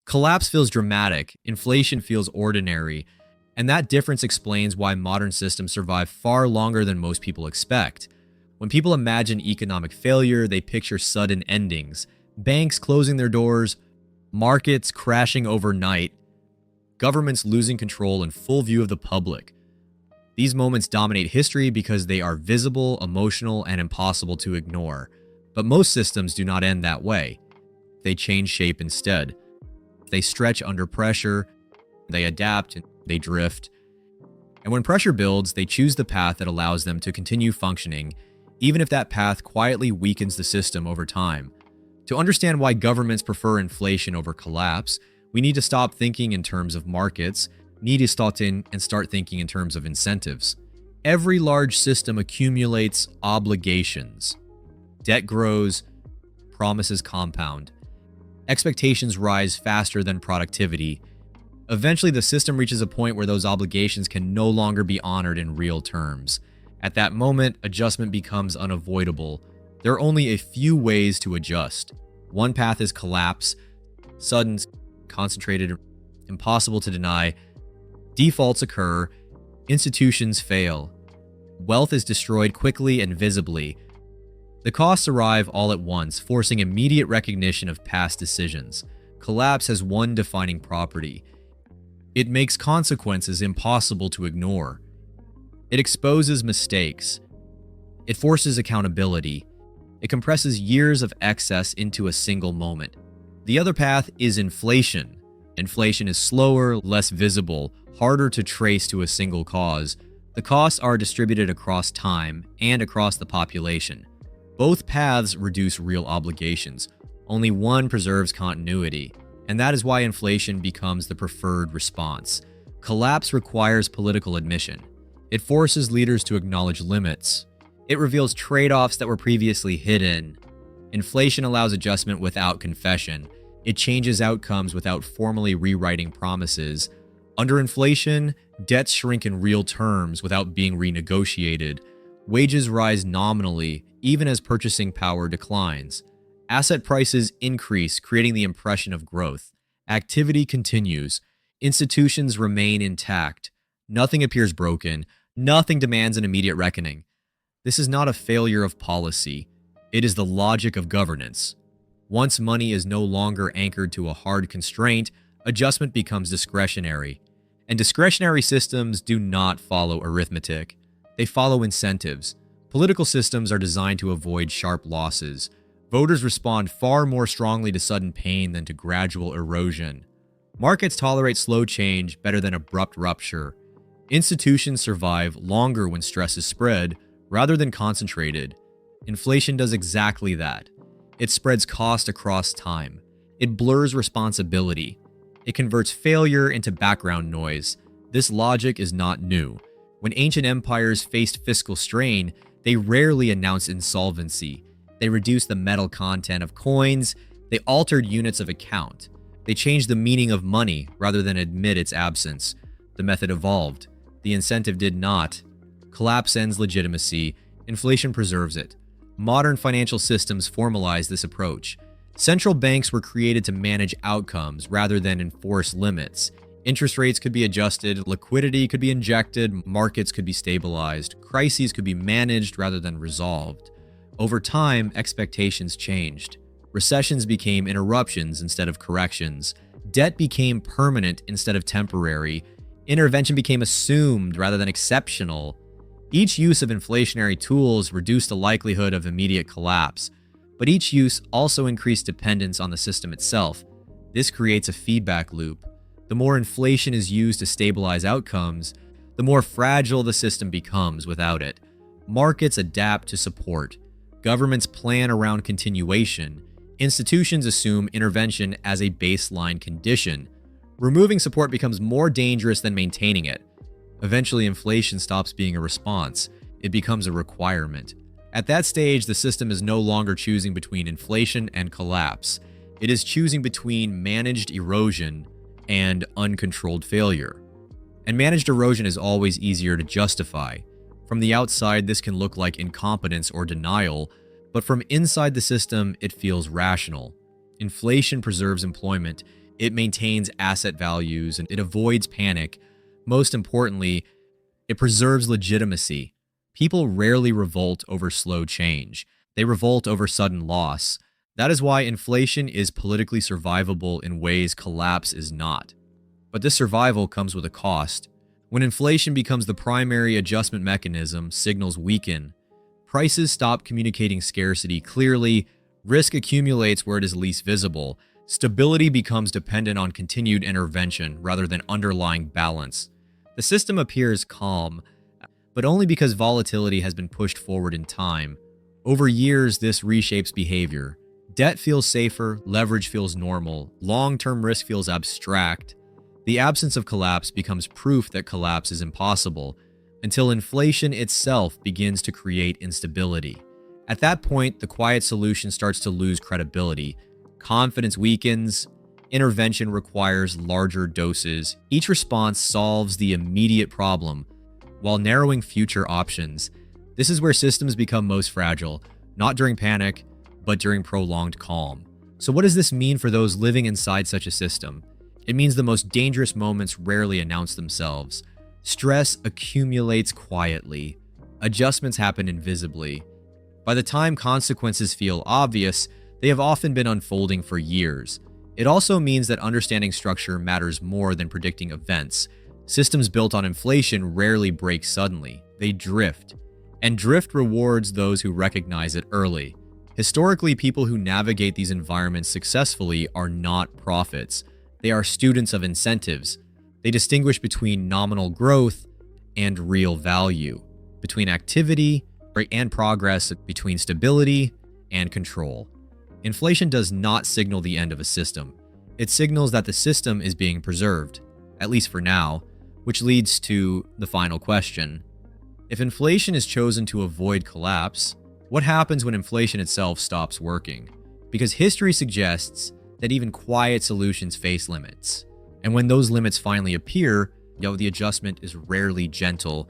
Collapse feels dramatic, inflation feels ordinary, and that difference explains why modern systems survive far longer than most people expect. When people imagine economic failure, they picture sudden endings, banks closing their doors, markets crashing overnight, governments losing control in full view of the public. These moments dominate history because they are visible, emotional, and impossible to ignore. But most systems do not end that way. They change shape instead. They stretch under pressure, they adapt, and they drift. And when pressure builds, they choose the path that allows them to continue functioning, even if that path quietly weakens the system over time. To understand why governments prefer inflation over collapse, we need to stop thinking in terms of markets, need to start thinking in terms of incentives. Every large system accumulates obligations. Debt grows, promises compound. Expectations rise faster than productivity. Eventually, the system reaches a point where those obligations can no longer be honored in real terms. At that moment, adjustment becomes unavoidable. There are only a few ways to adjust. One path is collapse, sudden, concentrated, impossible to deny. Defaults occur, institutions fail. Wealth is destroyed quickly and visibly. The costs arrive all at once, forcing immediate recognition of past decisions. Collapse has one defining property. It makes consequences impossible to ignore. It exposes mistakes. It forces accountability. It compresses years of excess into a single moment. The other path is inflation. Inflation is slower, less visible, harder to trace to a single cause. The costs are distributed across time and across the population. Both paths reduce real obligations. Only one preserves continuity, and that is why inflation becomes the preferred response. Collapse requires political admission. It forces leaders to acknowledge limits. It reveals trade-offs that were previously hidden. Inflation allows adjustment without confession. It changes outcomes without formally rewriting promises. Under inflation, debts shrink in real terms without being renegotiated. Wages rise nominally, even as purchasing power declines. Asset prices increase, creating the impression of growth. Activity continues. Institutions remain intact. Nothing appears broken. Nothing demands an immediate reckoning. This is not a failure of policy. It is the logic of governance. Once money is no longer anchored to a hard constraint, adjustment becomes discretionary. And discretionary systems do not follow arithmetic. They follow incentives. Political systems are designed to avoid sharp losses. Voters respond far more strongly to sudden pain than to gradual erosion. Markets tolerate slow change better than abrupt rupture. Institutions survive longer when stress is spread rather than concentrated. Inflation does exactly that. It spreads cost across time. It blurs responsibility. It converts failure into background noise. This logic is not new. When ancient empires faced fiscal strain, they rarely announced insolvency. They reduced the metal content of coins. They altered units of account. They changed the meaning of money rather than admit its absence. The method evolved. The incentive did not. Collapse ends legitimacy. Inflation preserves it. Modern financial systems formalize this approach. Central banks were created to manage outcomes rather than enforce limits. Interest rates could be adjusted, liquidity could be injected, markets could be stabilized, crises could be managed rather than resolved. Over time, expectations changed. Recessions became interruptions instead of corrections. Debt became permanent instead of temporary. Intervention became assumed rather than exceptional. Each use of inflationary tools reduced the likelihood of immediate collapse, but each use also increased dependence on the system itself. This creates a feedback loop. The more inflation is used to stabilize outcomes, the more fragile the system becomes without it. Markets adapt to support. Governments plan around continuation. Institutions assume intervention as a baseline condition. Removing support becomes more dangerous than maintaining it. Eventually, inflation stops being a response. It becomes a requirement. At that stage, the system is no longer choosing between inflation and collapse. It is choosing between managed erosion and uncontrolled failure. And managed erosion is always easier to justify. From the outside, this can look like incompetence or denial, but from inside the system, it feels rational. Inflation preserves employment. It maintains asset values and it avoids panic. Most importantly, it preserves legitimacy. People rarely revolt over slow change. They revolt over sudden loss. That is why inflation is politically survivable in ways collapse is not. But this survival comes with a cost. When inflation becomes the primary adjustment mechanism, signals weaken. Prices stop communicating scarcity clearly. Risk accumulates where it is least visible. Stability becomes dependent on continued intervention rather than underlying balance. The system appears calm, but only because volatility has been pushed forward in time. Over years, this reshapes behavior. Debt feels safer, leverage feels normal, long-term risk feels abstract. The absence of collapse becomes proof that collapse is impossible, until inflation itself begins to create instability. At that point, the quiet solution starts to lose credibility. Confidence weakens. Intervention requires larger doses. Each response solves the immediate problem while narrowing future options. This is where systems become most fragile, not during panic, but during prolonged calm. So what does this mean for those living inside such a system? It means the most dangerous moments rarely announce themselves. Stress accumulates quietly. Adjustments happen invisibly. By the time consequences feel obvious, they have often been unfolding for years. It also means that understanding structure matters more than predicting events. Systems built on inflation rarely break suddenly. They drift. And drift rewards those who recognize it early. Historically, people who navigate these environments successfully are not prophets. They are students of incentives. They distinguish between nominal growth and real value, between activity and progress, between stability and control. Inflation does not signal the end of a system. It signals that the system is being preserved, at least for now, which leads to the final question. If inflation is chosen to avoid collapse, what happens when inflation itself stops working? Because history suggests that even quiet solutions face limits. And when those limits finally appear, the adjustment is rarely gentle.